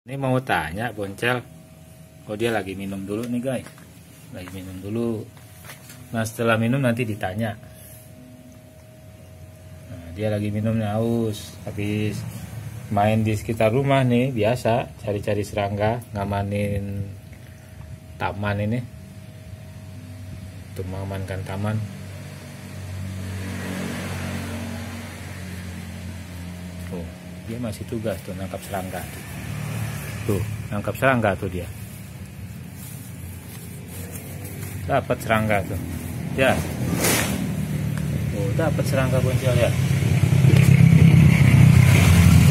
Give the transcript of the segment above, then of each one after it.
Ini mau tanya Boncel. Oh, dia lagi minum dulu nih guys. Lagi minum dulu. Nah, setelah minum nanti ditanya. Nah, dia lagi minumnya haus. Habis main di sekitar rumah nih, biasa cari-cari serangga, ngamanin taman ini. Untuk mengamankan taman. Oh, dia masih tugas tuh nangkap serangga tuh. Tuh, nangkap serangga tuh dia. Dapat serangga tuh. Ya. Oh, dapat serangga Boncel ya.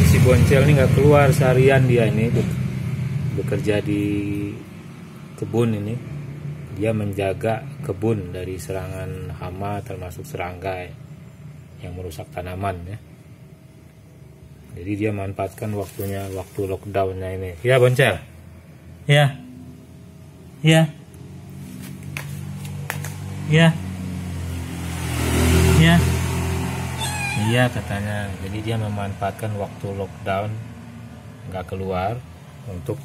Si Boncel ini nggak keluar seharian, dia ini bekerja di kebun ini. Dia menjaga kebun dari serangan hama termasuk serangga yang merusak tanaman ya. Jadi dia manfaatkan waktunya, waktu lockdownnya ini. Ya Boncel. Ya. Ya. Ya. Ya. Iya katanya. Jadi dia memanfaatkan waktu lockdown nggak keluar untuk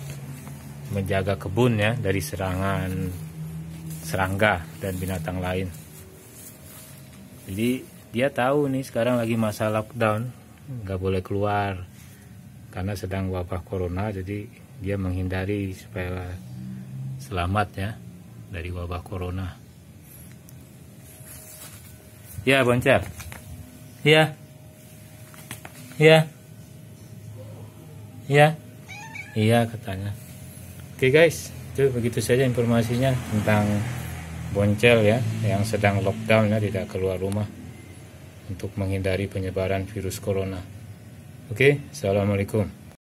menjaga kebun ya dari serangan serangga dan binatang lain. Jadi dia tahu nih sekarang lagi masa lockdown, nggak boleh keluar karena sedang wabah corona. Jadi dia menghindari supaya selamat ya dari wabah corona. Ya Boncel. Ya. Ya. Ya. Iya katanya. Oke guys, itu begitu saja informasinya tentang Boncel ya yang sedang lockdown ya, tidak keluar rumah untuk menghindari penyebaran virus corona. Oke, assalamualaikum.